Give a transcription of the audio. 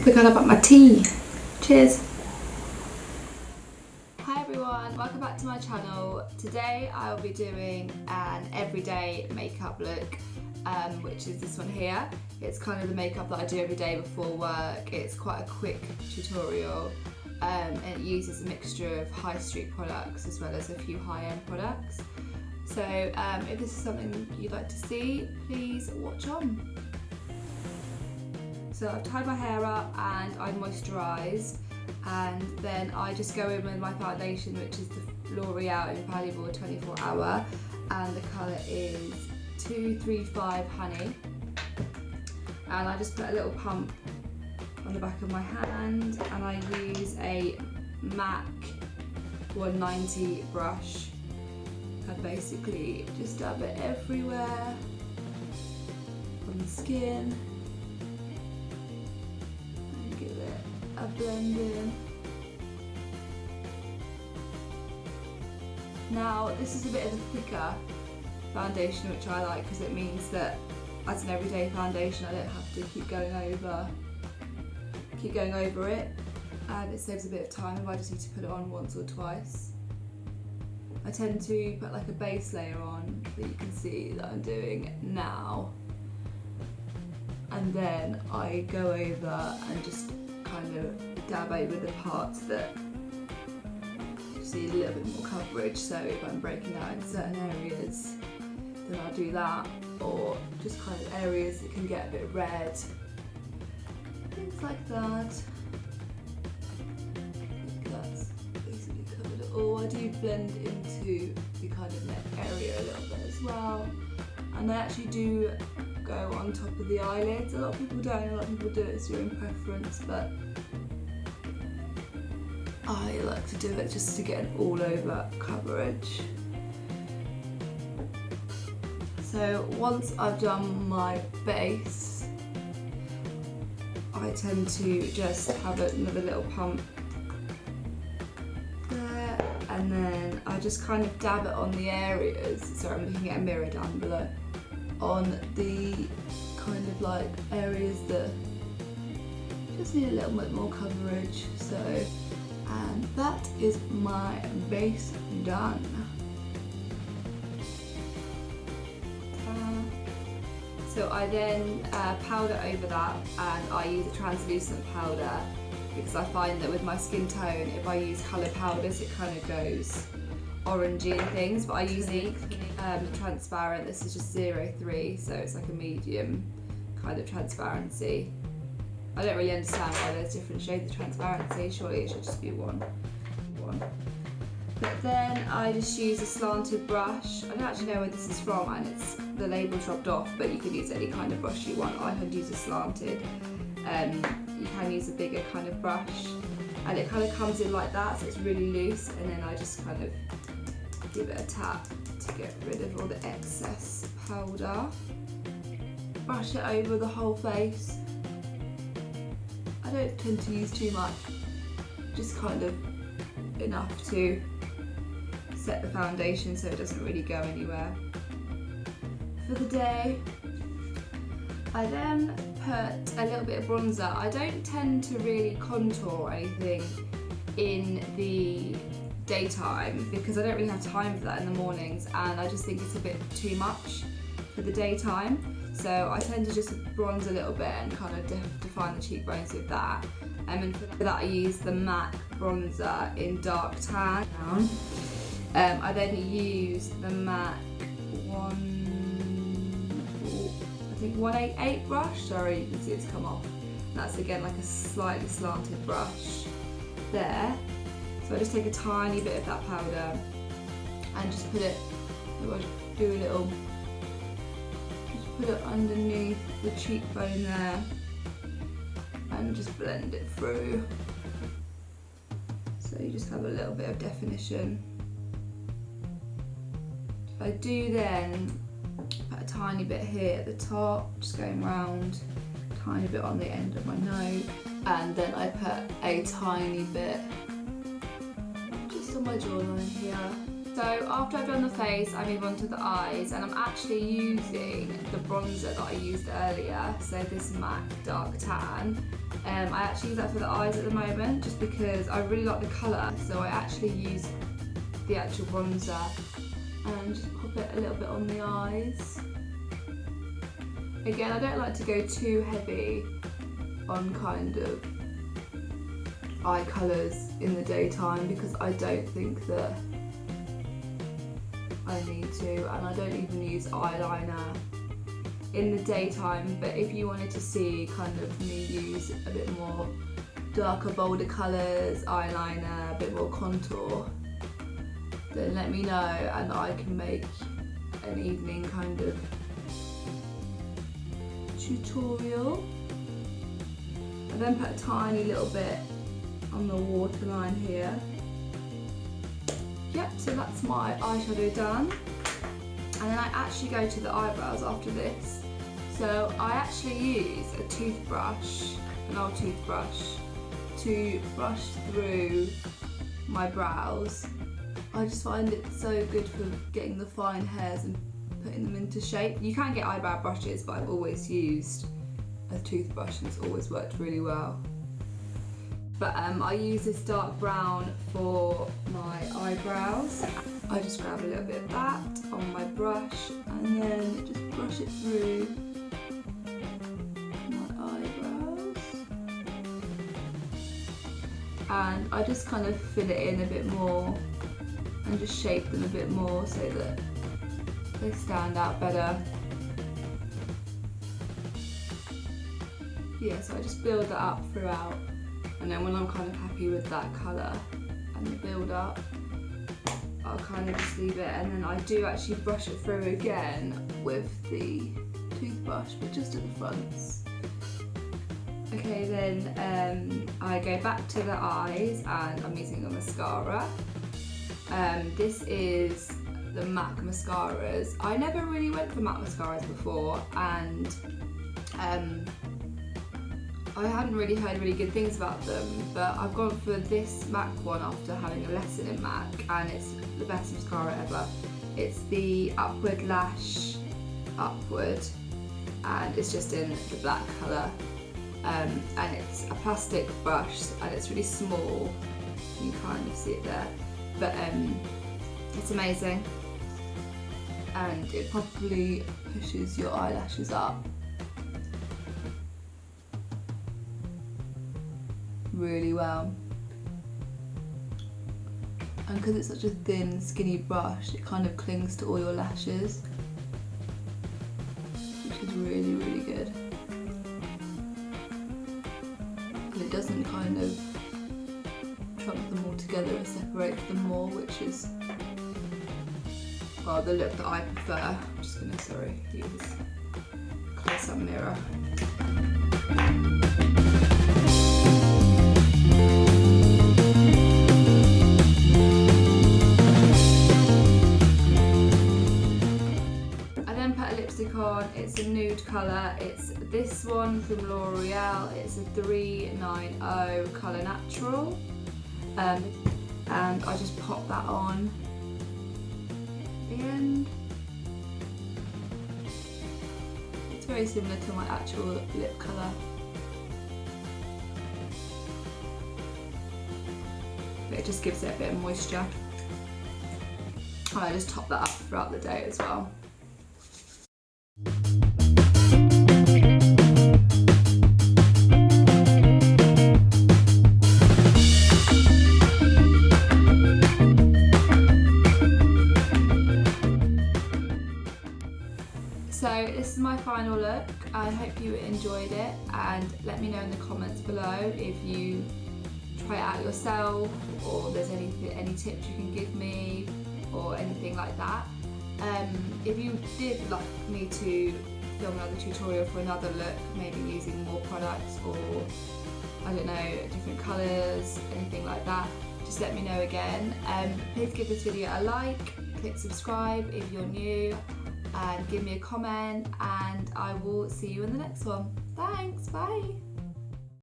We're gonna put my tea. Cheers. Hi everyone, welcome back to my channel. Today I'll be doing an everyday makeup look, which is this one here. It's kind of the makeup that I do every day before work. It's quite a quick tutorial and it uses a mixture of high street products as well as a few high-end products. So if this is something you'd like to see, please watch on. So I've tied my hair up and I moisturised, and then I just go in with my foundation, which is the Loreal Infallible 24 Hour, and the colour is 235 Honey. And I just put a little pump on the back of my hand, and I use a MAC 190 brush and basically just dab it everywhere on the skin. Give it a blend in. Now this is a bit of a thicker foundation, which I like because it means that as an everyday foundation I don't have to keep going over it, and it saves a bit of time if I just need to put it on once or twice. I tend to put like a base layer on that you can see that I'm doing now, and then I go over and just kind of dab over the parts that see a little bit more coverage. So if I'm breaking out in certain areas, then I'll do that, or just kind of areas that can get a bit red, things like that. That's basically covered it all. I do blend into the kind of neck area a little bit as well, and I actually do go on top of the eyelids. A lot of people don't, a lot of people do it as your own preference, but I like to do it just to get an all over coverage. So once I've done my base, I tend to just have another little pump there, and then I just kind of dab it on the areas. Sorry, I'm looking at a mirror down below. On the kind of like areas that just need a little bit more coverage. So, and that is my base done. So I then powder over that, and I use a translucent powder because I find that with my skin tone, if I use coloured powders, it kind of goes orangey and things, but I use Clinique Transparent. This is just 03, so it's like a medium kind of transparency. I don't really understand why there's different shades of transparency. Surely it should just be one. But then I just use a slanted brush. I don't actually know where this is from, and the label dropped off, but you can use any kind of brush you want. I had used a slanted. You can use a bigger kind of brush, and it kind of comes in like that, so it's really loose, and then I just kind of give it a tap to get rid of all the excess powder. Brush it over the whole face. I don't tend to use too much, just kind of enough to set the foundation so it doesn't really go anywhere. For the day, I then put a little bit of bronzer. I don't tend to really contour anything in the daytime because I don't really have time for that in the mornings, and I just think it's a bit too much for the daytime. So I tend to just bronze a little bit and kind of define the cheekbones with that. And for that I use the MAC bronzer in dark tan. I then use the MAC 188 brush. Sorry, you can see it's come off. And that's again like a slightly slanted brush there. So I just take a tiny bit of that powder and just put it, do a little, just put it underneath the cheekbone there and just blend it through. So you just have a little bit of definition. I do then put a tiny bit here at the top, just going round, tiny bit on the end of my nose, and then I put a tiny bit just on my jawline here. So after I've done the face, I move on to the eyes, and I'm actually using the bronzer that I used earlier, so this MAC Dark Tan. I actually use that for the eyes at the moment just because I really like the colour, so I actually use the actual bronzer and just pop it a little bit on the eyes. Again, I don't like to go too heavy on kind of eye colours in the daytime because I don't think that I need to, and I don't even use eyeliner in the daytime. But if you wanted to see kind of me use a bit more darker, bolder colours, eyeliner, a bit more contour, then let me know and I can make an evening kind of tutorial. I then put a tiny little bit on the waterline here. Yep, so that's my eyeshadow done. And then I actually go to the eyebrows after this. So I actually use a toothbrush, an old toothbrush, to brush through my brows. I just find it so good for getting the fine hairs and putting them into shape. You can get eyebrow brushes, but I've always used a toothbrush and it's always worked really well. But I use this dark brown for my eyebrows. I just grab a little bit of that on my brush and then just brush it through my eyebrows. And I just kind of fill it in a bit more and just shape them a bit more so that they stand out better. Yeah, so I just build that up throughout. And then when I'm kind of happy with that colour and the build up, I'll kind of just leave it, and then I do actually brush it through again with the toothbrush, but just at the fronts. Okay, then I go back to the eyes and I'm using a mascara. This is the MAC mascaras. I never really went for MAC mascaras before, and I hadn't really heard really good things about them, but I've gone for this MAC one after having a lesson in MAC, and it's the best mascara ever. It's the Upward Lash Upward, and it's just in the black colour, and it's a plastic brush and it's really small. You can kind of see it there, but it's amazing, and it probably pushes your eyelashes up really well. And because it's such a thin, skinny brush, it kind of clings to all your lashes, which is really, really good. And it doesn't kind of trunk them all together and separate them more, which is, well, the look that I prefer. I'm just gonna, use a close-up mirror. On. It's a nude colour. It's this one from L'Oreal. It's a 390 Colour Natural, and I just pop that on at the end. It's very similar to my actual lip colour, but it just gives it a bit of moisture. And I just top that up throughout the day as well. So this is my final look. I hope you enjoyed it, and let me know in the comments below if you try it out yourself, or there's any tips you can give me or anything like that. If you did like me to film another tutorial for another look, maybe using more products or I don't know, different colours, anything like that, just let me know again. Please give this video a like, click subscribe if you're new, and give me a comment, and I will see you in the next one. Thanks, bye!